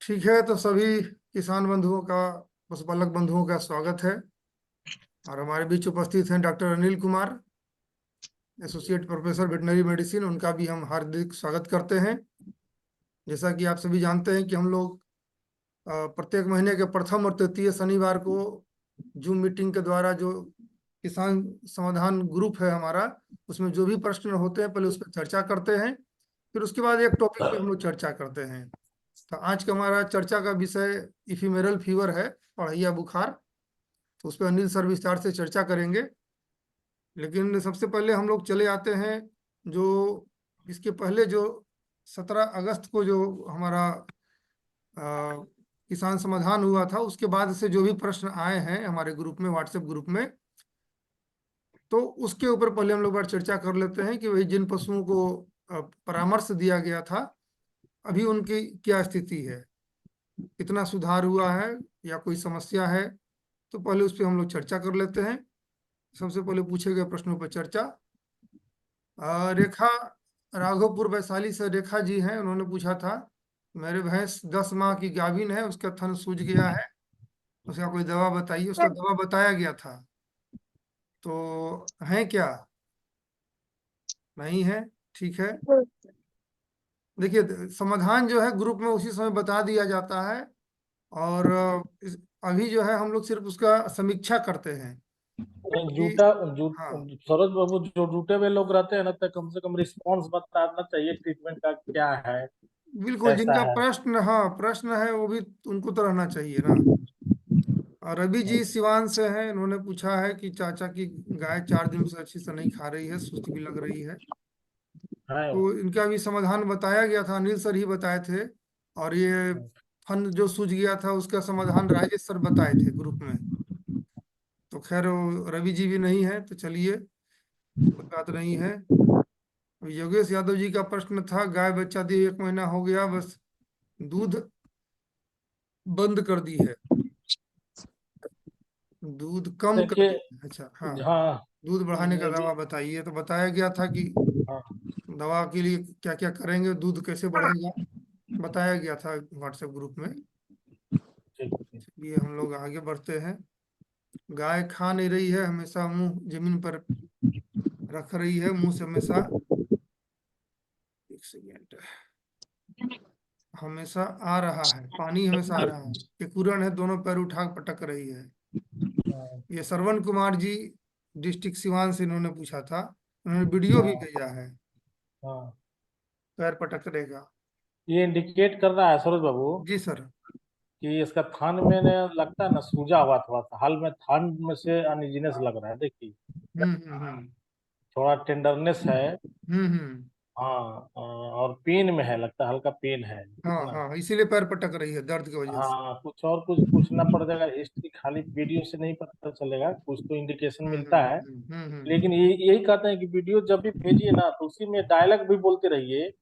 ठीक है, तो सभी किसान बंधुओं का, पशुपालक बंधुओं का स्वागत है। और हमारे बीच उपस्थित हैं doctor Anil Kumar, associate professor veterinary medicine. उनका भी हम हार्दिक स्वागत करते हैं। जैसा कि आप सभी जानते हैं कि हम लोग प्रत्येक महीने के प्रथम और तृतीय शनिवार को जूम मीटिंग के द्वारा जो किसान समाधान ग्रुप है हमारा, उसमें जो भी प्रश्न होते हैं पहले उस पर चर्चा करते हैं, फिर उसके बाद एक टॉपिक पे हम लोग चर्चा करते हैं। तो आज का हमारा चर्चा का विषय इफिमेरल फीवर है, पड़ैया बुखार। तो उस पर अनिल सर विस्तार से चर्चा करेंगे। लेकिन सबसे पहले हम लोग चले आते हैं जो इसके पहले जो 17 अगस्त को जो हमारा अ, किसान समाधान हुआ था, उसके बाद से जो भी प्रश्न आए हैं हमारे ग्रुप में, व्हाट्सएप ग्रुप में, तो उसके ऊपर पहले हम लोग बार चर्चा कर लेते हैं कि वही जिन पशुओं को परामर्श दिया गया था, अभी उनकी क्या स्थिति है, कितना सुधार हुआ है या कोई समस्या है। तो पहले उस पर हम लोग चर्चा कर लेते हैं। सबसे पहले पूछे गए प्रश्नों पर चर्चा। रेखा राघवपुर वैशाली से रेखा जी हैं, उन्होंने पूछा था, मेरे भैंस 10 माह की गाभिन है, उसका थन सूज गया है, उसका कोई दवा बताइए। उसका दवा बताया गया था, तो है क्या? नहीं है। ठीक है, देखिए समाधान जो है ग्रुप में उसी समय बता दिया जाता है। और अभी जो है हम लोग सिर्फ उसका समीक्षा करते हैं कि जूटा जू हाँ सरोज बाबू, जो जुटे हुए लोग रहते हैं ना, तो कम से कम रिस्पॉन्स बताना चाहिए ट्रीटमेंट का क्या है, बिल्कुल, कैसा जिनका है। प्रश्न, हाँ प्रश्न है, वो भी उनको तो रहना चाहिए ना। और रवि जी सिवान से हैं, इन्होंने पूछा है कि चाचा की गाय 4 दिन से अच्छी से नहीं खा रही है, सुस्त भी लग रही है। है। तो इनका भी समाधान बताया गया था, अनिल सर ही बताए थे। और ये फन जो सूझ गया था उसका समाधान राजेश सर बताए थे ग्रुप में। तो खैर वो रवि जी भी नहीं है, तो चलिए कोई बात नहीं है। योगेश यादव जी का प्रश्न था, गाय बच्चा दिए 1 महीना हो गया, बस दूध बंद कर दी है, दूध कम कर देखिए, दी है। अच्छा, हाँ, हाँ, दूध बढ़ाने का ये भी, दवा बताइए। तो बताया गया था कि हाँ, दवा के लिए क्या क्या करेंगे, दूध कैसे बढ़ेगा, बताया गया था व्हाट्सएप ग्रुप में। ठीक ठीक। ये हम लोग आगे बढ़ते हैं। गाय खा नहीं रही है, हमेशा मुंह जमीन पर रख रही है, मुंह से हमेशा, एक सेकेंड, हमेशा आ रहा है पानी, हमेशा आ रहा है, एक उड़न है, दोनों पैर उठा के पटक रही है। हाँ, ये श्रवण कुमार जी डिस्ट्रिक्ट सिवान से इन्होंने पूछा था, उन्होंने वीडियो भी हाँ, भेजा है हाँ। पैर पटकने का। ये इंडिकेट कर रहा है सरोज बाबू जी सर। कि इसका थान में ने लगता है ना, सूजा हुआ थोड़ा सा, हाल में थान में से अनइजीनेस लग रहा है, देखिए। हम्म। थोड़ा टेंडरनेस है। हम्म। हाँ, और पेन में है, लगता है हल्का पेन है हाँ ना। हाँ, इसीलिए पैर पटक रही है, दर्द की वजह से। हाँ, कुछ और कुछ पूछना पड़ जाएगा, हिस्ट्री खाली वीडियो से नहीं पता चलेगा, कुछ तो इंडिकेशन मिलता है। लेकिन ये यही कहते हैं कि वीडियो जब भी भेजिए ना, तो उसी में डायलॉग भी बोलते रहिए।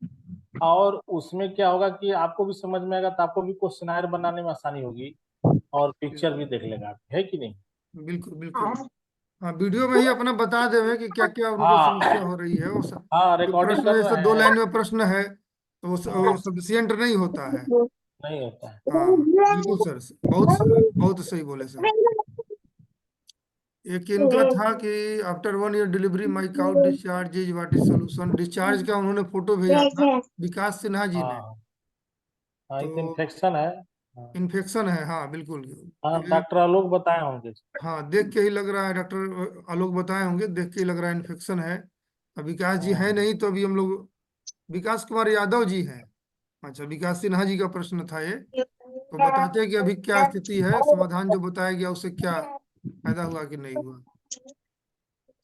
और उसमें क्या होगा कि आपको भी समझ में आएगा, तो आपको भी क्वेश्चनायर बनाने में आसानी होगी, और पिक्चर भी देख लेगा, है कि नहीं। बिल्कुल बिल्कुल। हाँ, वीडियो में ही अपना बता देवे कि क्या क्या उनको समस्या हाँ, हो रही है, वो सब। हाँ, जो रिकॉर्डिंग प्रश्न कर जैसे रहे 2 लाइन हैं। में प्रश्न है, तो वो हाँ, सफिशियंट नहीं होता है। नहीं होता है। हाँ बिल्कुल सर, बहुत बहुत सही बोले सर। एक इनका था कि after 1 year delivery my cow discharge is what is solution. Discharge का उन्होंने फोटो भेजा था, विकास सिन्हा जी ने। हाँ, हाँ, तो एक इन्फेक्शन है। हाँ, इन्फेक्शन है, हाँ बिल्कुल। हाँ, ये डॉक्टर आलोक बताए होंगे। हाँ, देख के ही लग रहा है, डॉक्टर आलोक बताए होंगे, देख के ही लग रहा है इन्फेक्शन है। अब विकास जी है हाँ, नहीं, तो अभी हम लोग, विकास कुमार यादव जी हैं। अच्छा, विकास सिन्हा जी का प्रश्न था ये। तो बताते हैं कि अभी क्या स्थिति है, समाधान जो बताया गया उससे क्या फायदा हुआ कि नहीं हुआ।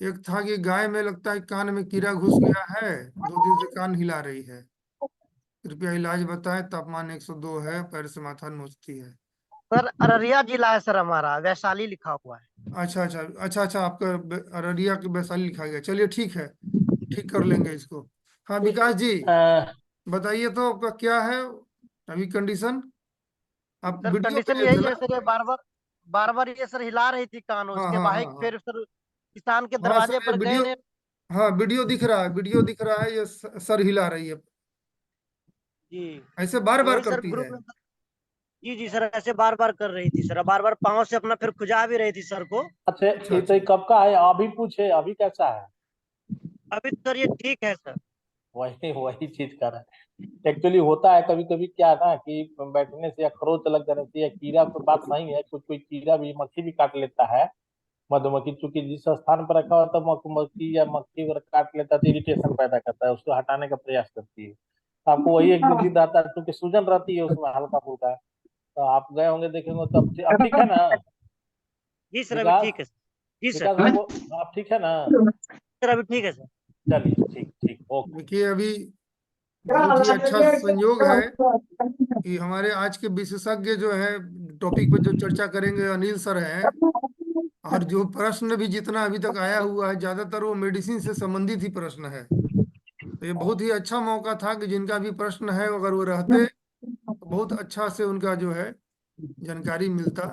एक था कि गाय में लगता है कान में कीड़ा घुस गया है, 2 दिन से कान हिला रही है, कृपया इलाज बताएं। तापमान 102 है, पैर से माथा नोचती है। सर अररिया जिला है सर, हमारा वैशाली लिखा हुआ है। अच्छा अच्छा अच्छा अच्छा, आपका अररिया के वैशाली लिखा गया, चलिए ठीक है, ठीक कर लेंगे इसको। हाँ विकास जी, अ, बताइए तो आपका क्या है अभी कंडीशन। आप सर वीडियो कंडीशन भेजे थे यही है ना? सर, ये बार बार ये सर हिला रही थी कान, हाँ उसके हाँ हाँ बाद हाँ फिर सर किसान के हाँ सर, दरवाजे ये पर गए वीडियो, ने। हाँ वीडियो दिख रहा है, वीडियो दिख रहा है, ये सर हिला रही है, जी, ऐसे बार तो बार वही सर करती ग्रुप है। में जी जी सर, ऐसे बार बार कर रही थी सर, बार बार पाँव से अपना फिर खुजा भी रही थी सर को। अच्छा, अच्छा ये तो अच्छा। कब का है? अभी पूछे, अभी कैसा है? अभी तो सर ये ठीक है सर। वही वही चीज कर रहा है। एक्चुअली होता है कभी कभी, क्या है ना कि बैठने से या खरोच लग जाने से या कीड़ा, तो बात सही है, कुछ कोई कीड़ा भी, मक्खी भी काट लेता है। मधुमक्खी चूंकि जिस स्थान पर रखा होता है, मधुमक्खी या मक्खी वगैरह काट लेता है तो इरिटेशन पैदा करता है, उसको हटाने का प्रयास करती है। तो आपको वही एक दो दिन आता है, क्योंकि सूजन रहती है उसमें हल्का फुल्का। तो आप गए होंगे, देखेंगे तो अब ठीक है ना? जी सर अभी विकास, ठीक है सर। जी विकास सर। बाबू, आप ठीक है ना? सर अभी ठीक है सर। चलिए, ठीक ठीक, ओके। देखिए अभी बहुत ही अच्छा संयोग है कि हमारे आज के विशेषज्ञ जो है, टॉपिक पे जो चर्चा करेंगे, अनिल सर हैं। और जो प्रश्न भी जितना अभी तक आया हुआ है, ज्यादातर वो मेडिसिन से संबंधित ही प्रश्न है। तो ये बहुत ही अच्छा मौका था कि जिनका भी प्रश्न है, अगर वो रहते तो बहुत अच्छा से उनका जो है जानकारी मिलता।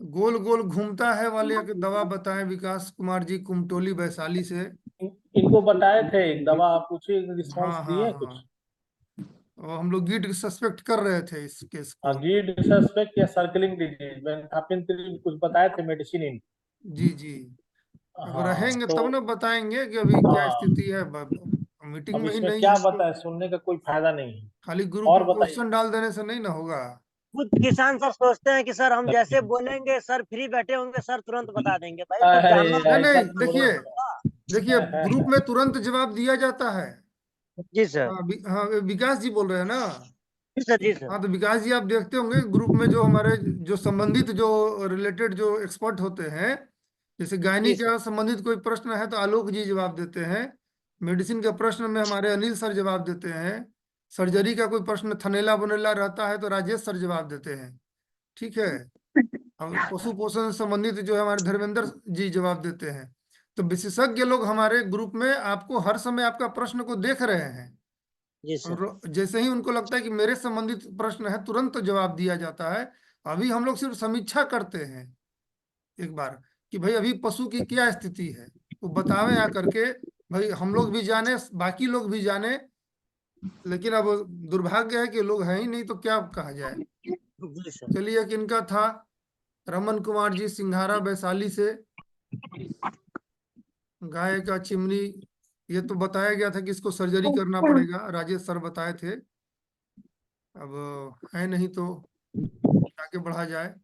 गोल गोल घूमता है वाले एक दवा बताएं, विकास कुमार जी कुमटोली वैशाली से। इनको बताए थे एक दवा, आप पूछिए, रिस्पॉन्स हाँ हाँ दिए हाँ। कुछ? और हम लोग गिट सस्पेक्ट कर रहे थे इस केस को। गिड सस्पेक्ट या सर्कलिंग डिजीज, वेंथापिन 3 कुछ बताए थे मेडिसिन इन। जी जी। अब हाँ रहेंगे तो, तब ना बताएंगे कि अभी क्या हाँ, स्थिति है। मीटिंग अब में ही इसमें नहीं क्या है तो बताए, सुनने का कोई फायदा नहीं है। खाली ग्रुप और में बताइए। क्वेश्चन डाल देने से नहीं ना होगा। खुद किसान सर सोचते हैं कि सर हम जैसे बोलेंगे सर फ्री बैठे होंगे, सर तुरंत बता देंगे, भाई कुछ अरे, जानना नहीं ऐसा नहीं, थोड़े देखिए होता देखिए, है। ग्रुप में तुरंत जवाब दिया जाता है। जी सर। हाँ हाँ, विकास जी बोल रहे हैं ना। जी सर। जी सर। हाँ तो विकास जी, आप देखते होंगे ग्रुप में जो हमारे जो संबंधित जो रिलेटेड जो एक्सपर्ट होते हैं, जैसे गायनी जी सर। का संबंधित कोई प्रश्न है तो आलोक जी जवाब देते हैं। मेडिसिन के प्रश्न में हमारे अनिल सर जवाब देते हैं। सर्जरी का कोई प्रश्न थनेला बुनेला रहता है तो राजेश सर जवाब देते हैं। ठीक है। और पशु पोषण से संबंधित जो है हमारे धर्मेंद्र जी जवाब देते हैं। तो विशेषज्ञ लोग हमारे ग्रुप में आपको हर समय आपका प्रश्न को देख रहे हैं। जी सर। और जैसे ही उनको लगता है कि मेरे संबंधित प्रश्न है, तुरंत जवाब दिया जाता है। अभी हम लोग सिर्फ समीक्षा करते हैं एक बार कि भाई अभी पशु की क्या स्थिति है, वो बतावें आ करके। भाई हम लोग भी जाने, बाकी लोग भी जाने। लेकिन अब दुर्भाग्य है कि लोग हैं ही नहीं, तो क्या कहा जाए। जी सर। चलिए, एक इनका था रमन कुमार जी सिंघारा वैशाली से, गाय का चिमनी। ये तो बताया गया था कि इसको सर्जरी करना पड़ेगा, राजेश सर बताए थे। अब है नहीं तो आगे बढ़ा जाए।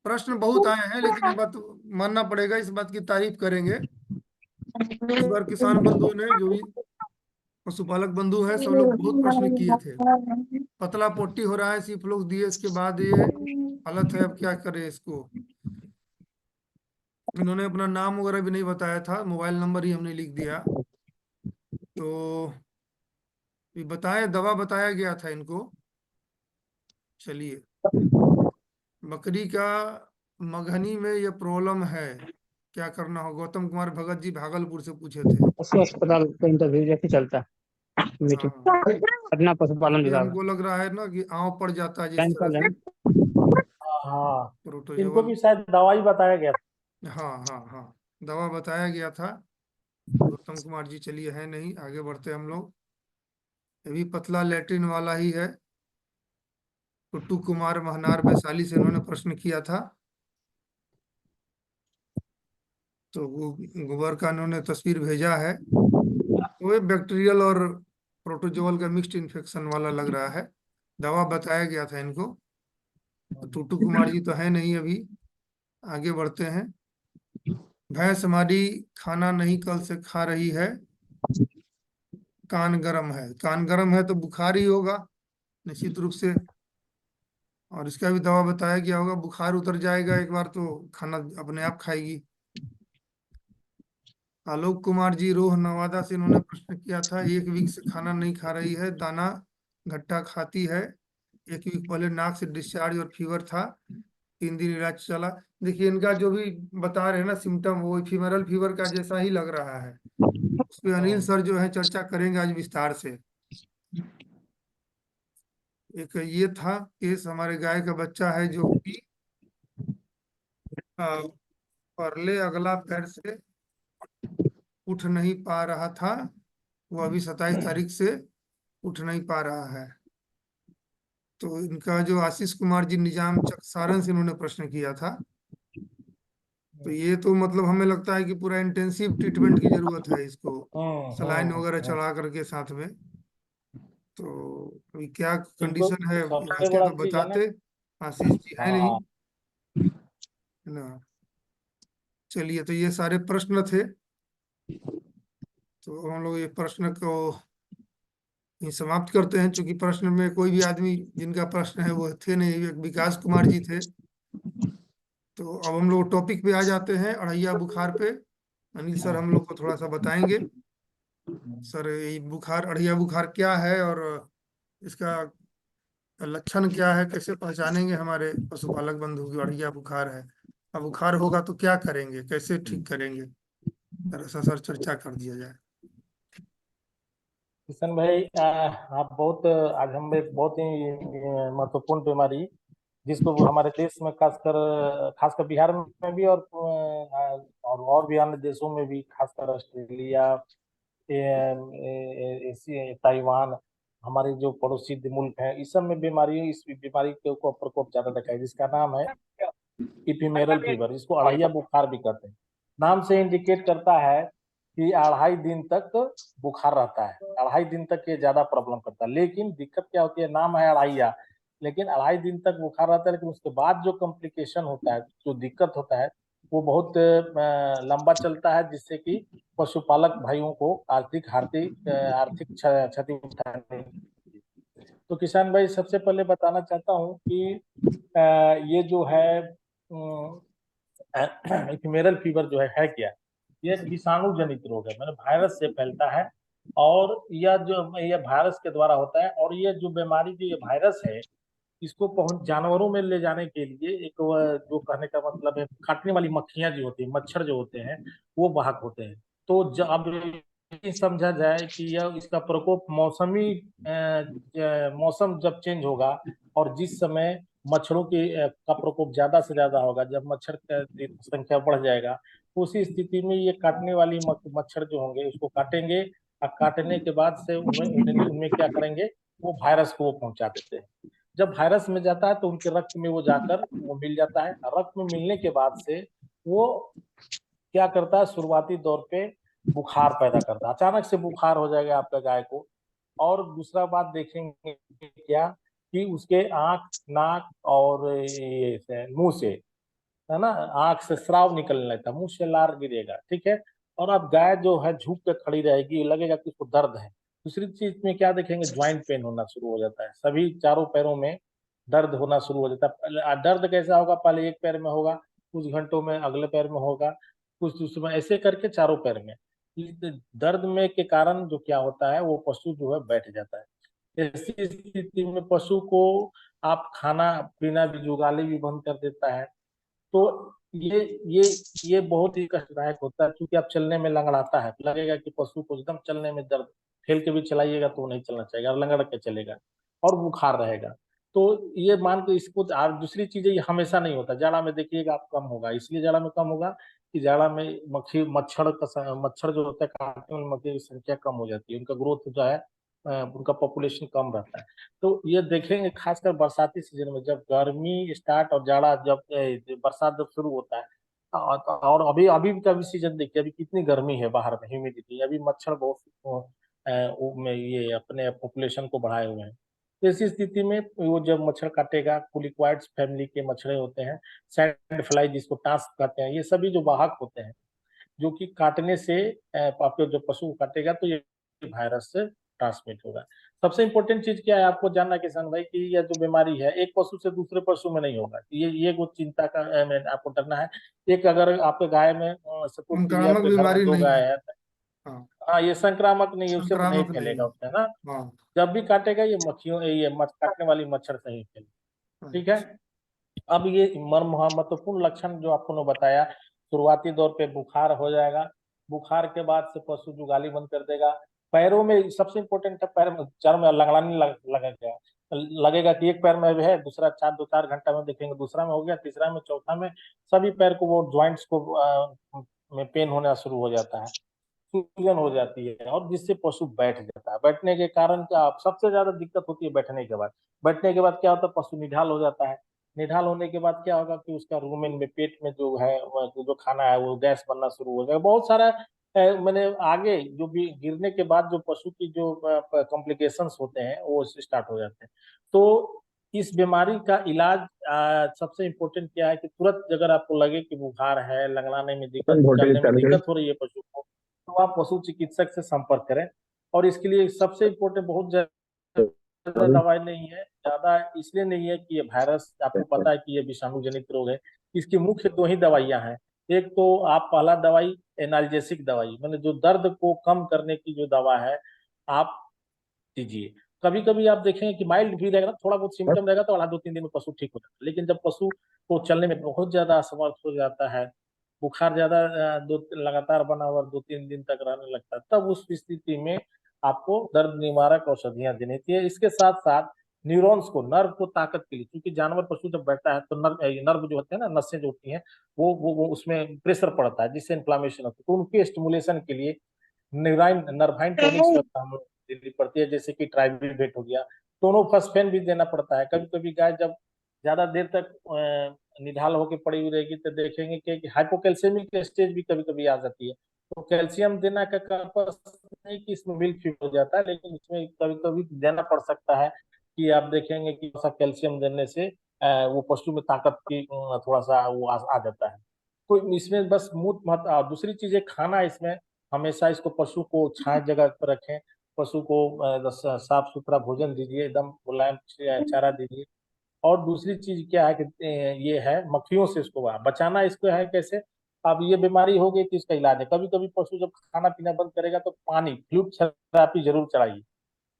प्रश्न बहुत आए हैं, लेकिन ये बात मानना पड़ेगा, इस बात की तारीफ करेंगे। इस बार किसान बंधुओं ने जो भी पशुपालक बंधु है, सब लोग बहुत प्रश्न किए थे। पतला पोटी हो रहा है, सिर्फ लोग दिए, इसके बाद ये हालत है, अब क्या करें इसको। इन्होंने अपना नाम वगैरह भी नहीं बताया था, मोबाइल नंबर ही हमने लिख दिया। तो ये बताए, दवा बताया गया था इनको। चलिए, बकरी का मगहनी में ये प्रॉब्लम है, क्या करना हो। गौतम कुमार भगत जी भागलपुर से पूछे थे। पशु अस्पताल का इंटरव्यू जैसे चलता है मीटिंग, हाँ, पटना पशुपालन ये विभाग हमको लग रहा है ना कि आँव पड़ जाता है जिस तरह कैंसल है। से हाँ, इनको प्रोटोजोल। भी शायद दवाई बताया गया था। हाँ हाँ हाँ, दवा बताया गया था। गौतम कुमार जी चलिए, है नहीं, आगे बढ़ते हम लोग। ये भी पतला लेट्रिन वाला ही है। टुट्टू कुमार महनार वैशाली से इन्होंने प्रश्न किया था। तो वो गोबर का इन्होंने तस्वीर भेजा है। तो ये बैक्टीरियल और प्रोटोजोल का मिक्स्ड इन्फेक्शन वाला लग रहा है। दवा बताया गया था इनको। तो टुट्टू कुमार जी तो है नहीं अभी, आगे बढ़ते हैं। भैंस हमारी खाना नहीं कल से खा रही है, कान गर्म है। कान गर्म है तो बुखार ही होगा निश्चित रूप से। और इसका भी दवा बताया गया होगा, बुखार उतर जाएगा एक बार तो खाना अपने आप खाएगी। आलोक कुमार जी रोह नवादा से इन्होंने प्रश्न किया था, 1 वीक से खाना नहीं खा रही है, दाना घट्टा खाती है, 1 वीक पहले नाक से डिस्चार्ज और फीवर था, 3 दिन इलाज चला। देखिए इनका जो भी बता रहे हैं ना सिम्टम, वो फीमेरल फीवर का जैसा ही लग रहा है। उस पर अनिल सर जो है चर्चा करेंगे आज विस्तार से। एक ये था केस, हमारे गाय का बच्चा है जो कि अ, परले अगला पैर से उठ नहीं पा रहा था। वो अभी 27 तारीख से उठ नहीं पा रहा है। तो इनका जो आशीष कुमार जी निजाम चक सारण से इन्होंने प्रश्न किया था। तो ये तो मतलब हमें लगता है कि पूरा इंटेंसिव ट्रीटमेंट की जरूरत है इसको, सलाइन वगैरह चढ़ा करके साथ में। तो अभी क्या इनको कंडीशन है सबसे आते बड़ा तो चीज है ना। बताते। आशीष जी है नहीं, हाँ, है ना। चलिए, तो ये सारे प्रश्न थे। तो हम लोग ये प्रश्न को ये समाप्त करते हैं, क्योंकि प्रश्न में कोई भी आदमी जिनका प्रश्न है वो थे नहीं, एक विकास कुमार जी थे। तो अब हम लोग टॉपिक पे आ जाते हैं, अड़ैया बुखार पे। अनिल सर हम लोग को थोड़ा सा बताएंगे। सर, ये बुखार, अड़ैया बुखार क्या है और इसका लक्षण क्या है, कैसे पहचानेंगे हमारे पशुपालक बंधु की अड़ैया बुखार है। अब बुखार होगा तो क्या करेंगे, कैसे ठीक करेंगे, जरा सा सर चर्चा कर दिया जाए। किशन भाई, आप बहुत आज हम एक बहुत ही महत्वपूर्ण बीमारी, जिसको हमारे देश में खासकर बिहार में भी और भी अन्य देशों में भी, खासकर ऑस्ट्रेलिया, ताइवान, हमारे जो पड़ोसी मुल्क हैं, इस सब में इस बीमारी को प्रकोप ज्यादा देखा है, जिसका नाम है इपिमेरल फीवर, जिसको अड़ैया बुखार भी कहते हैं। नाम से इंडिकेट करता है कि 2.5 दिन तक बुखार रहता है, 2.5 दिन तक ये ज्यादा प्रॉब्लम करता है। लेकिन दिक्कत क्या होती है, नाम है अड़ैया, लेकिन 2.5 दिन तक बुखार रहता है, लेकिन उसके बाद जो कॉम्प्लिकेशन होता है, जो दिक्कत होता है, वो बहुत लंबा चलता है, जिससे कि पशुपालक भाइयों को आर्थिक क्षति उठानी। तो किसान भाई, सबसे पहले बताना चाहता हूँ कि ये जो है इपिमेरल फीवर जो है क्या। ये विषाणु जनित रोग है, मतलब वायरस से फैलता है, और यह वायरस के द्वारा होता है। और ये जो बीमारी, जो ये वायरस है, इसको पहुंच जानवरों में ले जाने के लिए एक जो कहने का मतलब है, काटने वाली मक्खियां जो होती है, मच्छर जो होते हैं, वो वाहक होते हैं। तो जब ये समझा जाए कि यह इसका प्रकोप मौसम जब चेंज होगा, और जिस समय मच्छरों का प्रकोप ज्यादा से ज्यादा होगा, जब मच्छर का संख्या बढ़ जाएगा, उसी स्थिति में ये काटने वाली मच्छर जो होंगे उसको काटेंगे, और काटने के बाद से उनमें क्या करेंगे, वो वायरस को वो पहुंचा देते हैं। जब वायरस में जाता है तो उनके रक्त में वो जाकर वो मिल जाता है। रक्त में मिलने के बाद से वो क्या करता है, शुरुआती दौर पे बुखार पैदा करता है, अचानक से बुखार हो जाएगा आपका गाय को। और दूसरा बात देखेंगे क्या, कि उसके आंख, नाक और ये मुंह से, है ना, आंख से स्राव निकलने लगता है, मुंह से लार गिरेगा, ठीक है। और अब गाय जो है झुक के खड़ी रहेगी, लगेगा कि उसको दर्द है। दूसरी चीज में क्या देखेंगे, ज्वाइंट पेन होना शुरू हो जाता है, सभी चारों पैरों में दर्द होना शुरू हो जाता है। दर्द कैसा होगा, पहले एक पैर में होगा, कुछ घंटों में अगले पैर में होगा, कुछ दूसरे में, ऐसे करके चारों पैर में। इस दर्द में के कारण जो क्या होता है, वो पशु जो है बैठ जाता है। ऐसी स्थिति में पशु को आप खाना पीना भी, जुगाली भी बंद कर देता है। तो ये ये ये बहुत ही कष्टदायक होता है, क्योंकि आप चलने में लंगड़ाता है, लगेगा कि पशु को एकदम चलने में दर्द, ठेल के भी चलाइएगा तो नहीं चलना चाहिए, और लंगड़ के चलेगा, और बुखार रहेगा। तो ये मान के इसको, और दूसरी चीज ये हमेशा नहीं होता, जाड़ा में देखिएगा आप कम होगा, इसलिए जाड़ा में कम होगा कि जाड़ा में मच्छर जो होता है, काटने वाली मक्खी की संख्या कम हो जाती है, उनका ग्रोथ जो है, उनका पॉपुलेशन कम रहता है। तो ये देखेंगे खासकर बरसाती सीजन में, जब गर्मी स्टार्ट और जाड़ा, जब बरसात जब शुरू होता है, और अभी अभी का भी सीजन देखिए, अभी कितनी गर्मी है बाहर में, ह्यूमिडिटी, अभी मच्छर बहुत में ये अपने पॉपुलेशन को बढ़ाए हुए हैं। तो ऐसी स्थिति में वो जब मच्छर काटेगा, कुलिक्वाइड्स फैमिली के मच्छर होते हैं, सैंड फ्लाई जिसको टास्क कहते हैं, ये सभी जो वाहक होते हैं, जो कि काटने से आपके जो पशु को काटेगा तो ये वायरस से ट्रांसमिट होगा। सबसे इंपॉर्टेंट चीज क्या है आपको जानना किसान भाई, कि यह जो बीमारी है, एक पशु से दूसरे पशु में नहीं होगा, ये वो चिंता का आपको डरना है। एक अगर आपके गाय में सपोज कीजिए, संक्रामक आपके घर में बीमारी दो नहीं गाय है। है, हाँ, हाँ, ये संक्रामक नहीं है, उससे नहीं संक्रामक नहीं फैलेगा है। उससे, है ना। हाँ, जब भी काटेगा ये मक्खियों, काटने वाली मच्छर से ही फैलेगा, हाँ। ठीक है। अब ये महत्वपूर्ण लक्षण जो आपको ने बताया, शुरुआती दौर पे बुखार हो जाएगा, बुखार के बाद से पशु जुगाली बंद कर देगा। पैरों में सबसे इंपॉर्टेंट है, पैर में चार में लगड़ाने लगेगा, लगेगा कि एक पैर में भी है, दूसरा 2-4 घंटा में देखेंगे दूसरा में हो गया, तीसरा में, चौथा में, सभी पैर को वो ज्वाइंट्स को में पेन होना शुरू हो जाता है। सूजन हो जाती है और जिससे पशु बैठ जाता है। बैठने के कारण क्या सबसे ज्यादा दिक्कत होती है बैठने के बाद। बैठने के बाद क्या होता है, पशु निढाल हो जाता है। निढाल होने के बाद क्या होगा कि उसका रूमेन में पेट में जो है जो खाना है वो गैस बनना शुरू हो जाएगा। बहुत सारा मैंने आगे जो भी गिरने के बाद जो पशु की जो कॉम्प्लिकेशंस होते हैं वो स्टार्ट हो जाते हैं। तो इस बीमारी का इलाज सबसे इम्पोर्टेंट क्या है कि तुरंत अगर आपको लगे कि बुखार है, लंगड़ाने में दिक्कत, चलने में दिक्कत हो रही है पशु को, तो आप पशु चिकित्सक से संपर्क करें। और इसके लिए सबसे इम्पोर्टेंट, बहुत ज्यादा दवाई नहीं है, ज्यादा इसलिए नहीं है कि ये वायरस, आपको पता है कि ये विषाणु जनित रोग है। इसकी मुख्य दो ही दवाइयां हैं। एक तो आप पहला दवाई एनाल्जेसिक दवाई, मतलब जो दर्द को कम करने की जो दवा है आप दीजिए। कभी कभी आप देखेंगे कि माइल्ड भी रहेगा, थोड़ा बहुत सिम्टम रहेगा तो अगला 2-3 दिन में पशु ठीक हो जाता है। लेकिन जब पशु को चलने में बहुत ज्यादा असमर्थ हो जाता है, बुखार ज्यादा दो लगातार बना हुआ 2-3 दिन तक रहने लगता है, तब उस स्थिति में आपको दर्द निवारक औषधियां देनी चाहिए। इसके साथ साथ न्यूरॉन्स को, नर्व को ताकत के लिए, क्योंकि जानवर पशु जब बैठता है तो नर्व जो होते हैं ना, नसें जो होती हैं वो उसमें प्रेशर पड़ता है जिससे इन्फ्लामेशन होती है। तो उनके स्टिमुलेशन के लिए नर्वाइन नर्वाइन टॉनिक्स हम लोग देनी पड़ती है, जैसे कि ट्राइब्यूवेट हो गया, टोनोफॉस्फेन भी देना पड़ता है। कभी कभी गाय जब ज्यादा देर तक निढाल होकर पड़ी हुई रहेगी तो देखेंगे कि हाइपोकैल्सेमिक स्टेज भी कभी कभी आ जाती है। तो कैल्शियम देना का पर्पस नहीं कि इसमें मिल्क फीड हो जाता है, लेकिन इसमें कभी कभी देना पड़ सकता है कि आप देखेंगे कि थोड़ा सा कैल्शियम देने से वो पशु में ताकत की थोड़ा सा वो आ जाता है। तो इसमें बस दूसरी चीजें खाना, इसमें हमेशा इसको पशु को छाया जगह पर रखें। पशु को साफ सुथरा भोजन दीजिए, एकदम मुलायम चारा दीजिए। और दूसरी चीज क्या है कि ये है मक्खियों से इसको बचाना। इसको है कैसे, अब ये बीमारी हो गई तो इसका इलाज है, कभी कभी पशु जब खाना पीना बंद करेगा तो पानी फ्लूइड थेरेपी जरूर चलाइए।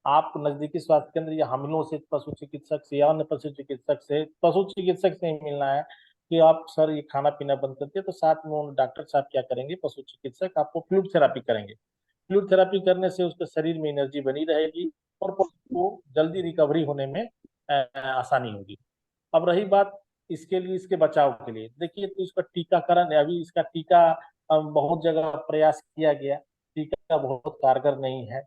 आप नजदीकी स्वास्थ्य केंद्र या हमलों से पशु चिकित्सक से या अन्य पशु चिकित्सक से ही मिलना है कि आप सर ये खाना पीना बंद करते हैं, तो साथ में उन डॉक्टर साहब क्या करेंगे, पशु चिकित्सक आपको फ्लूइड थेरेपी करेंगे। फ्लूइड थेरेपी करने से उसके शरीर में एनर्जी बनी रहेगी और पशु को जल्दी रिकवरी होने में आसानी होगी। अब रही बात इसके लिए, इसके बचाव के लिए, देखिए तो इसका टीकाकरण है। अभी इसका टीका बहुत जगह प्रयास किया गया, टीका बहुत कारगर नहीं है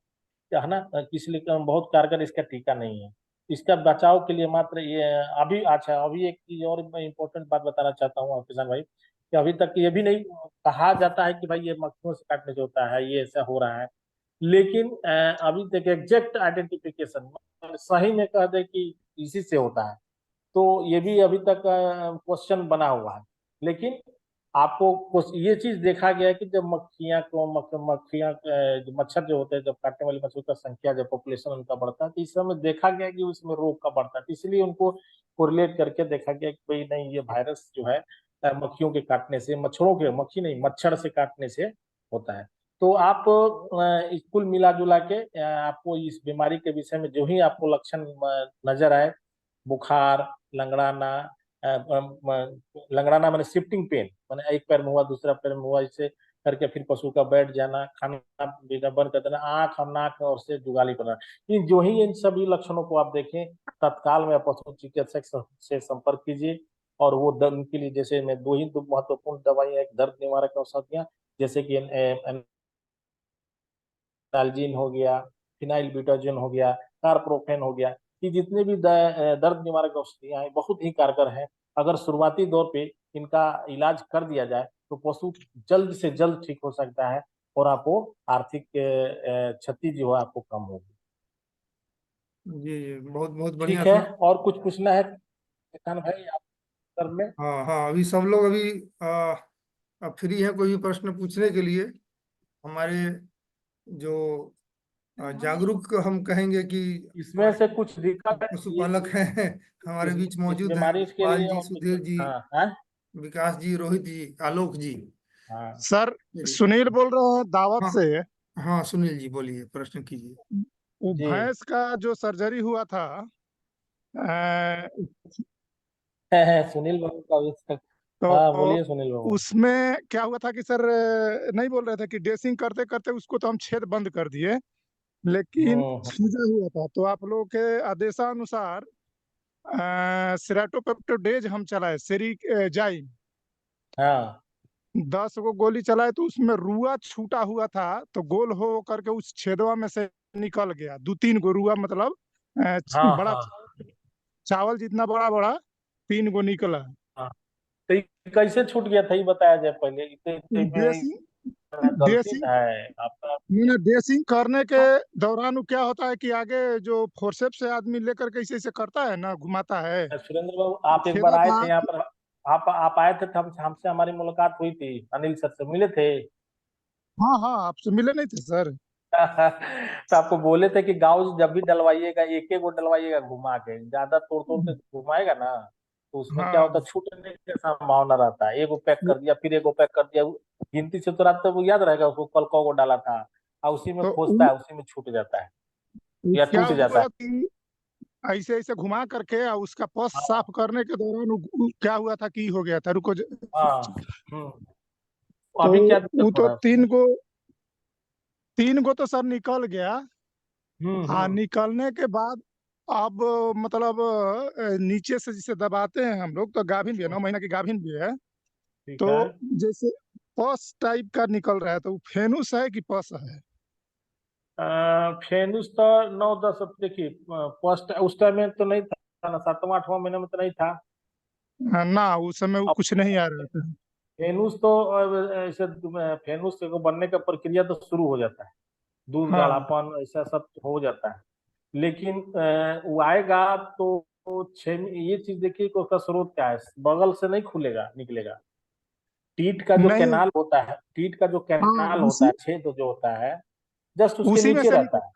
ना, इसलिए बहुत कारगर इसका टीका नहीं है। इसका बचाव के लिए मात्र ये अभी, अच्छा अभी एक चीज और इम्पोर्टेंट बात बताना चाहता हूँ किसान भाई, कि अभी तक ये भी नहीं कहा जाता है कि भाई ये मक्खियों से काटने से होता है, ये ऐसा हो रहा है। लेकिन अभी तक एग्जैक्ट आइडेंटिफिकेशन सही में कह दे कि इसी से होता है, तो ये भी अभी तक क्वेश्चन बना हुआ है। लेकिन आपको ये चीज देखा गया है कि जब मक्खियां जो मच्छर जो होते हैं, जब काटने वाली मच्छर का संख्या, जब पॉपुलेशन उनका बढ़ता है, तो इस समय देखा गया कि उसमें रोग का बढ़ता है। तो इसलिए उनको कोरिलेट करके देखा गया कि भाई नहीं, ये वायरस जो है मक्खियों के काटने से, मच्छरों के, मक्खी नहीं मच्छर से काटने से होता है। तो आप कुल मिला जुला के आपको इस बीमारी के विषय में जो ही आपको लक्षण नजर आए, बुखार, लंगड़ाना, लंगड़ाना मैंने शिफ्टिंग पेन, मैंने एक पैर में हुआ दूसरा पैर में हुआ, इससे करके फिर पशु का बैठ जाना, खाना पीना बंद कर देना, आंख और नाक और से जुगाली पड़ना, इन जो ही इन सभी लक्षणों को आप देखें, तत्काल में पशु चिकित्सक से संपर्क कीजिए। और वो दर्द के लिए, जैसे मैं दो महत्वपूर्ण दवाइयां, एक दर्द निवारक औषधियां जैसे कि एनाल्जीन हो गया, फिनाइल ब्यूटाजोन हो गया, कार्प्रोफेन हो गया, ये जितने भी दर्द निवारक औषधियां हैं बहुत ही कारगर हैं। अगर शुरुआती दौर पे इनका इलाज कर दिया जाए तो पशु जल्द से जल्द ठीक हो सकता है और आपको आर्थिक क्षति जो है आपको कम होगी। जी बहुत बहुत बढ़िया ठीक है, था। और कुछ पूछना है किसान भाई आप सर में? हाँ हाँ, अभी सब लोग अभी अब फ्री है कोई भी प्रश्न पूछने के लिए। हमारे जो जागरूक हम कहेंगे कि इसमें से कुछ दिक्कत पशुपालक हैं हमारे बीच इस मौजूद हैं, बीमारी के गोपाल लिए जी, और कुछ? सुधीर जी, हाँ हाँ विकास जी, रोहित जी, आलोक जी। हाँ सर, सुनील बोल रहे हैं दावत हाँ से। हाँ, सुनील जी बोलिए, प्रश्न कीजिए। वो जी। भैंस का जो सर्जरी हुआ था, सुनील बाबू का हाँ तो बोलिए सुनील बाबू। उसमें क्या हुआ था कि सर, नहीं बोल रहे थे कि ड्रेसिंग करते करते उसको तो हम छेद बंद कर दिए, लेकिन हम्म। सूजा हुआ था। तो आप लोगों के आदेशानुसार सेराटोपेप्टोडेज हम चलाए, सेरी जाइम। हाँ 10 को गोली चलाए तो उसमें रुआ छूटा हुआ था, तो गोल हो करके उस छेदवा में से निकल गया। 2-3 गो रुआ, मतलब हाँ बड़ा हाँ चावल जितना बड़ा बड़ा 3 गो निकला। हाँ। तो ये कैसे छूट गया था ये बताया जाए पहले, इतने इतने में ड्रेसिंग गलती ड्रेसिंग है आपका। मैंने ड्रेसिंग करने के दौरान वो क्या होता है कि आगे जो फोर्सेप से आदमी लेकर के ऐसे ऐसे करता है ना, घुमाता है, सुरेंद्र बाबू आप एक बार छेदा आए था। थे यहाँ पर, आप आए थे, तब हमसे हमारी मुलाकात हुई थी, अनिल सर से मिले थे। हाँ हाँ, आपसे मिले नहीं थे सर? तो आपको बोले थे कि गाउस जब भी डलवाइएगा एक एक वो डलवाइएगा घुमा के, ज्यादा तोड़ तोड़ के घुमाएगा ना तो उसमें क्या हाँ, होता है, छूटने की संभावना रहता है। एगो पैक कर दिया, फिर एगो पैक कर दिया, गिनती से तो रात तक वो याद रहेगा उसको कल को डाला था, और उसी में तो खोजता है, उसी में छूट जाता है या क्या टूट जाता है। हुआ कि ऐसे ऐसे घुमा करके और उसका पस साफ करने के दौरान क्या हुआ था कि हो गया था, रुको हाँ हम्म। तो अभी क्या दिक्कत वो हो तो रहा है उसमें? 3 गो तो सर निकल गया। हाँ, हम्म। निकलने के बाद अब मतलब नीचे से जिसे दबाते हैं हम लोग, तो गाभिन भी है, 9 महीना की गाभिन भी है। ठीक तो है। जैसे पस टाइप का निकल रहा है, तो वो फेनुस है कि पस है? फेनुस तो 9-10, देखिए फर्स्ट उस टाइम में तो नहीं था ना, 7वां 8वां महीने में तो नहीं था। ना, उस समय वो अब कुछ नहीं आ रहा था। फेनुस तो ऐसे फेनुस को बनने का प्रक्रिया तो शुरू हो जाता है, दूध हाँ गाढ़ापन ऐसा सब हो जाता है। लेकिन वो आएगा तो ये चीज देखिए कि उसका स्रोत क्या है, बगल से नहीं खुलेगा निकलेगा। टीट का जो नहीं, कैनाल होता है, टीट का जो हाँ कैनाल होता उसी है, छेद जो होता है, जस्ट उसके उसी में नीचे से निकल रहता है।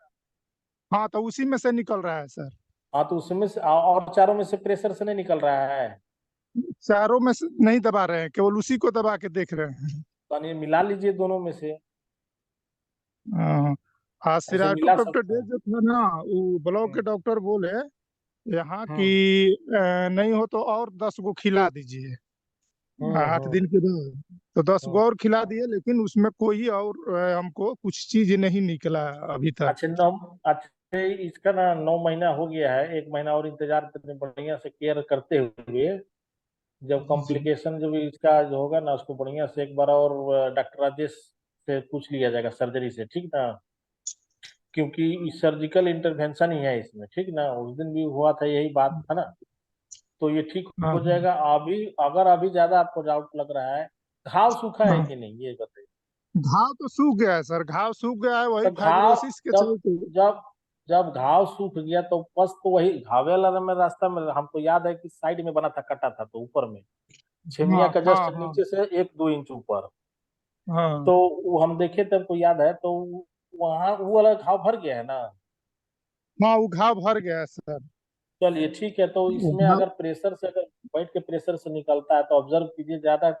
हाँ, तो उसी में से निकल रहा है सर। हाँ तो उसमें से और चारों में से प्रेशर से नहीं निकल रहा है। चारों में से नहीं दबा रहे हैं, केवल उसी को दबा के देख रहे हैं। तो ये मिला लीजिए दोनों में से, हाँ, हाँ, ऐसे मिला सिराटोपेप्टर सकते डे हैं। जो था ना, वो ब्लॉक के हम्म डॉक्टर बोले यहाँ की हम्म नहीं हो तो और 10 गो खिला दीजिए, 8 हम्म। दिन के बाद। तो 10 गो हम्म। और खिला दिए, लेकिन उसमें कोई और हमको कुछ चीज नहीं निकला अभी तक। अच्छा अच्छा, इसका ना 9 महीना हो गया है, 1 महीना और इंतजार करने, बढ़िया से केयर करते हुए, जब जी जी। कॉम्प्लिकेशन जब इसका जो होगा ना, उसको बढ़िया से एक बार और डॉक्टर राजेश से पूछ लिया जाएगा सर्जरी से, ठीक ना? क्योंकि सर्जिकल इंटरवेंशन ही है इसमें, ठीक ना? उस दिन भी हुआ था यही बात था ना, तो ये ठीक हाँ हो जाएगा। अभी अगर अभी ज्यादा आपको डाउट लग रहा है, घाव सूखा है हाँ, कि नहीं ये बताइए। घाव तो सूख गया है सर, घाव सूख गया है, वही तो घाव फाइब्रोसिस के जब चलते। जब जब घाव सूख गया तो बस, तो वही घावे वाला में रास्ता में हमको याद है कि साइड में बना था, कटा था तो ऊपर में, छेमिया हाँ का जस्ट हाँ हाँ नीचे से 1-2 इंच ऊपर। हाँ तो वो हम देखे थे, हमको याद है, तो वहां वो वाला घाव भर गया है ना। हाँ, वो घाव भर गया है सर। चलिए ठीक है, तो वो इसमें घाव, अगर प्रेशर से, अगर बैठ के प्रेशर से निकलता है तो ऑब्जर्व कीजिए, ज्यादा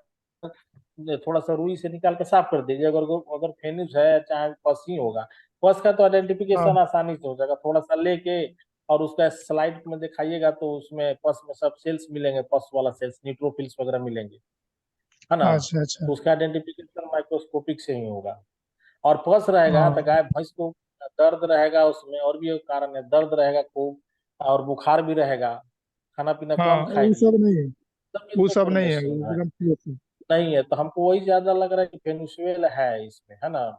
थोड़ा सा रुई से निकाल के साफ कर दीजिए। अगर अगर फेनिस है, चाहे पस ही होगा, पस का तो हाँ आइडेंटिफिकेशन आसानी से हो जाएगा, थोड़ा सा लेके और उसका स्लाइड में दिखाइएगा तो उसमें पस में सब सेल्स मिलेंगे, पस वाला सेल्स, न्यूट्रोफिल्स वगैरह मिलेंगे, है ना? अच्छा अच्छा। तो उसका आइडेंटिफिकेशन माइक्रोस्कोपिक से ही होगा। और पस रहेगा तो हाँ गाय भैंस को दर्द रहेगा, उसमें और भी एक कारण है, दर्द रहेगा खूब, और बुखार भी रहेगा, खाना पीना हाँ, कम वो खाएगी, सब नहीं है, सब वो इसमें सब नहीं है, वो परमिशन है। एकदम ठीक है। नहीं है तो हमको वही ज्यादा लग रहा है कि फेनुसुएल है इसमें, है ना?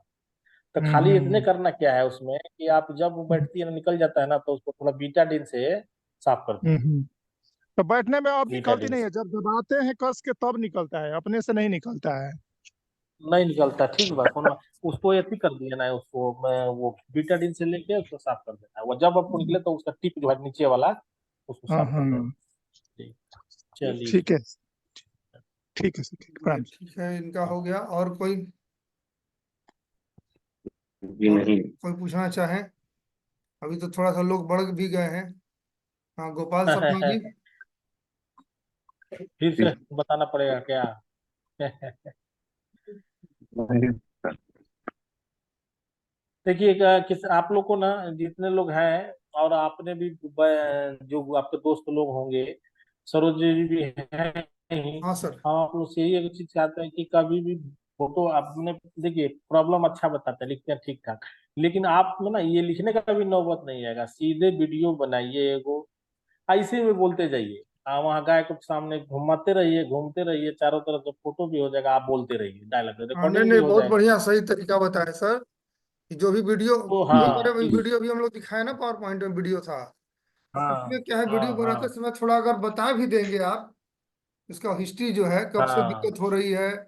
तो खाली इतने हम्म। करना क्या है उसमें कि आप जब वो बैठती है ना, निकल जाता है ना, तो उसको थोड़ा बीटाडिन से साफ कर हम्म, दीजिए। तो बैठने में अब निकलती बीटाडिन नहीं से है, जब दबाते हैं कस के तब निकलता है, अपने से नहीं निकलता है। नहीं निकलता, ठीक बात सुनो, उसको ऐसे कर दिया ना, उसको मैं वो बीटाडिन से लेके उसको साफ कर देना है, वो जब आपको निकले तो उसका टिप जो है नीचे वाला, उसको हाँ साफ कर देना। हाँ, ठीक, चलिए ठीक ठीक। है, ठीक है सर, ठीक, ये प्रणाम। ठीक है, इनका हो गया। और कोई, जी और नहीं। कोई पूछना चाहे? अभी तो थोड़ा सा लोग बढ़ भी गए हैं। हाँ, गोपाल सपना जी। फिर से बताना पड़ेगा क्या? देखिए किस आप लोग को ना, जितने लोग हैं, और आपने भी जो आपके दोस्त लोग होंगे, सरोज जी भी हैं ही, हाँ सर। हम आप लोग से यही एक चीज चाहते हैं कि कभी भी फोटो आपने, देखिए प्रॉब्लम अच्छा बताते हैं, लिखते हैं ठीक ठाक, लेकिन आप में ना ये लिखने का भी नौबत नहीं आएगा, सीधे वीडियो बनाइए एगो, ऐसे में बोलते जाइए। वहाँ गाय के सामने घुमाते रहिए, घूमते रहिए चारों तरफ, जब फोटो भी हो जाएगा आप बोलते रहिए, डायलॉग हाँ, नहीं रिकॉर्डिंग भी नहीं, हो बहुत जाएगा। बढ़िया सही तरीका बताया सर। कि जो भी वीडियो तो हमारे हाँ वीडियो भी हम लोग दिखाए ना, पावर पॉइंट में वीडियो था। हाँ उसमें क्या है, वीडियो हाँ बनाते हाँ समय थोड़ा अगर बता भी देंगे आप, इसका हिस्ट्री जो है, कब से हाँ दिक्कत हो रही है, हाँ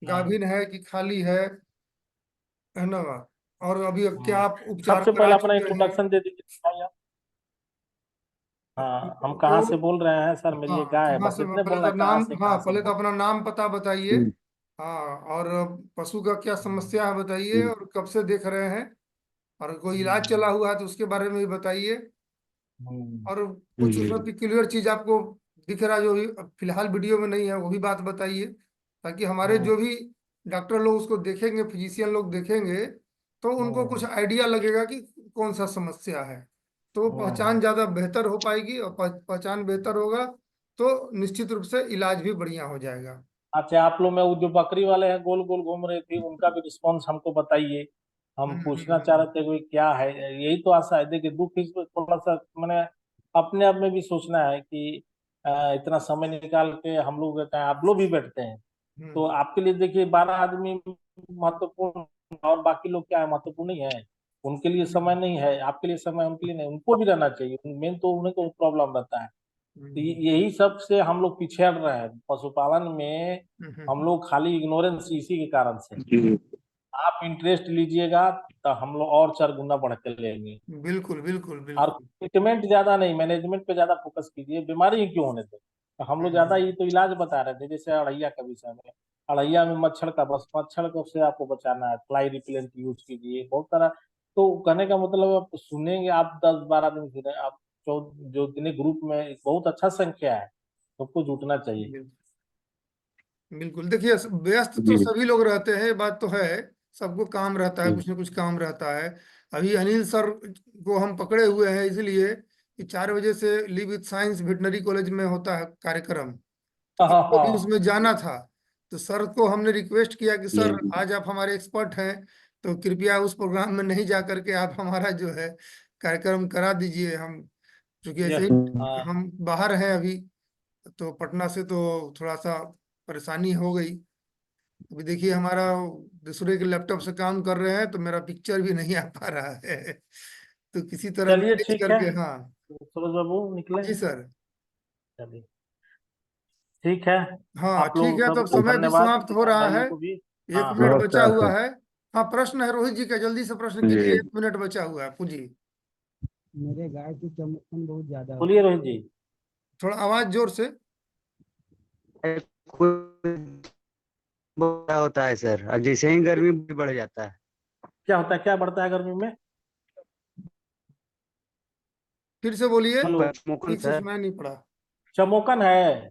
गाभिन है कि खाली है ना, और अभी क्या हाँ। आप उपचार सबसे करा पहले अपना चुके हैं। इंट्रोडक्शन दे दीजिए भैया। हाँ, हम तो कहाँ से बोल रहे हैं सर, मेरी ये हाँ, गाय है, कहाँ बस से, इतने पहले बोलना तो है, कहाँ नाम, से हाँ कहाँ से पहले तो बोल। अपना नाम पता बताइए। हाँ, और पशु का क्या समस्या है बताइए, और कब से देख रहे हैं, और कोई इलाज चला हुआ है तो उसके बारे में भी बताइए। हम्म, और कुछ उसमें पिक्यूलियर चीज आपको दिख रहा है जो भी फिलहाल वीडियो में नहीं है, वो भी बात बताइए, ताकि हमारे हम्म, जो भी डॉक्टर लोग उसको देखेंगे, फिजिशियन लोग देखेंगे, तो उनको कुछ हम्म, आइडिया लगेगा कि कौन सा समस्या है। तो हम्म। पहचान ज्यादा बेहतर हो पाएगी, और पहचान बेहतर होगा तो निश्चित रूप से इलाज भी बढ़िया हो जाएगा। अच्छा, आप लोग में वो जो बकरी वाले हैं गोल गोल घूम रहे थे, उनका भी रिस्पॉन्स हमको बताइए। हम पूछना चाह रहे थे कि क्या है, यही तो आशा है। देखिए दुख इसमें थोड़ा सा मैंने अपने आप में भी सोचना है कि इतना समय निकाल के हम लोग रहते हैं, आप लोग भी बैठते हैं, तो हम्म, आपके लिए देखिए 12 आदमी महत्वपूर्ण, और बाकी लोग क्या है, महत्वपूर्ण नहीं है। उनके लिए समय नहीं है, आपके लिए समय, उनके लिए नहीं, उनको भी रहना चाहिए, मेन तो उन्हें को प्रॉब्लम रहता है। तो यही सब से हम लोग पीछे हट रहे हैं पशुपालन में। हम लोग खाली इग्नोरेंस इसी के कारण से। आप इंटरेस्ट लीजिएगा तो हम लोग और 4 गुना बढ़ के लेंगे। बिल्कुल बिल्कुल और बिल्कुल। ट्रीटमेंट ज्यादा नहीं, मैनेजमेंट पे ज्यादा फोकस कीजिए, बीमारी ही क्यों होने दे। तो हम लोग ज्यादा ये तो इलाज बता रहे थे, जैसे अड़ैया का विषय में। अड़ैया में मच्छर का, बस मच्छर को से आपको बचाना है, फ्लाई रिपेलेंट यूज कीजिए, बहुत सारा। तो कहने का मतलब आप सुनेंगे, आप 10-12 दिन फिर आप जो इतने ग्रुप में बहुत अच्छा संख्या है, सबको जुटना चाहिए। बिल्कुल बिल्कुल। देखिए, व्यस्त तो सभी लोग रहते हैं, ये बात तो है। सबको काम रहता है, कुछ ना कुछ काम रहता है। अभी अनिल सर को हम पकड़े हुए हैं इसलिए कि 4 बजे से live with science veterinary college में होता है कार्यक्रम, तो हाँ हमको भी हाँ उसमें जाना था। तो सर को हमने रिक्वेस्ट किया कि सर आज आप हमारे एक्सपर्ट हैं, तो कृपया उस प्रोग्राम में नहीं जा करके आप हमारा जो है कार्यक्रम करा दीजिए। हम चूंकि ये ऐसे ही हाँ हम बाहर हैं अभी, तो पटना से तो थोड़ा सा परेशानी हो गई। अभी देखिए, हमारा दूसरे के लैपटॉप से काम कर रहे हैं, तो मेरा पिक्चर भी नहीं आ पा रहा है। तो किसी तरह चलिए मैनेज ठीक है, करके, हाँ। सूरज बाबू निकले। जी सर। चलिए ठीक है। हाँ आप ठीक लोग है, तो अब सबको समय भी धन्यवाद, समाप्त हो किसान रहा है। भाइयों को भी। 1 मिनट हाँ बचा हुआ है। हाँ, प्रश्न है रोहित जी का, जल्दी से प्रश्न कीजिए, 1 मिनट बचा हुआ है, पूछिए। मेरे गाय की चमकन बहुत ज्यादा होती बोलिए रोहित जी। थोड़ा आवाज जोर से। है। क्या होता है सर, और जैसे ही गर्मी बढ़ जाता है। क्या होता है, क्या बढ़ता है गर्मी में? फिर से बोलिए, हेलो। मुकुंद ठीक से सर। सुनाई नहीं पड़ा। चमोकन है।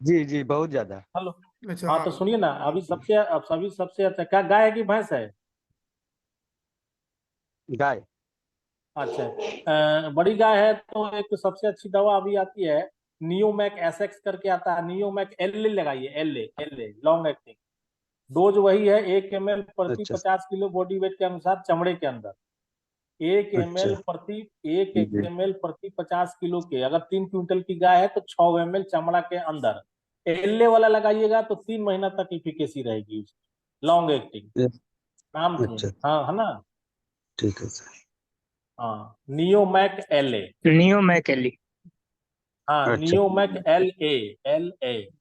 जी जी, बहुत ज्यादा। हेलो। अच्छा, हाँ हाँ। तो सुनिए ना, अभी सबसे, अब सभी सबसे अच्छा क्या, गाय है कि भैंस है? गाय। अच्छा, बड़ी गाय है तो एक तो सबसे अच्छी दवा अभी आती है, नियोमैक एसएक्स करके आता है, नियोमैक एल लगाइए, एल लॉन्ग एक्टिंग। डोज वही है, 1 ml प्रति अच्छा 50 किलो बॉडी वेट के अनुसार चमड़े के अंदर। एक एम अच्छा। एल प्रति एक जी एम एल प्रति 50 किलो के, अगर 3 क्विंटल की गाय है तो 6 ml चमड़ा के अंदर। एल्ले वाला लगाइएगा तो 3 महीना तक इफिकेसी रहेगी उसकी, लॉन्ग एक्टिंग। जी। नाम सुनिए, अच्छा, हाँ है ना। ठीक है सर। हाँ, नियोमैक एल ए। नियो मैं कैली। हाँ, अच्छा। नियोमैक L A,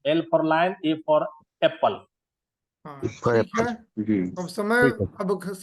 L for lion, A for apple. हाँ फॉर ठीक है। एप्पल। जी। अब समय, ठीक है। अब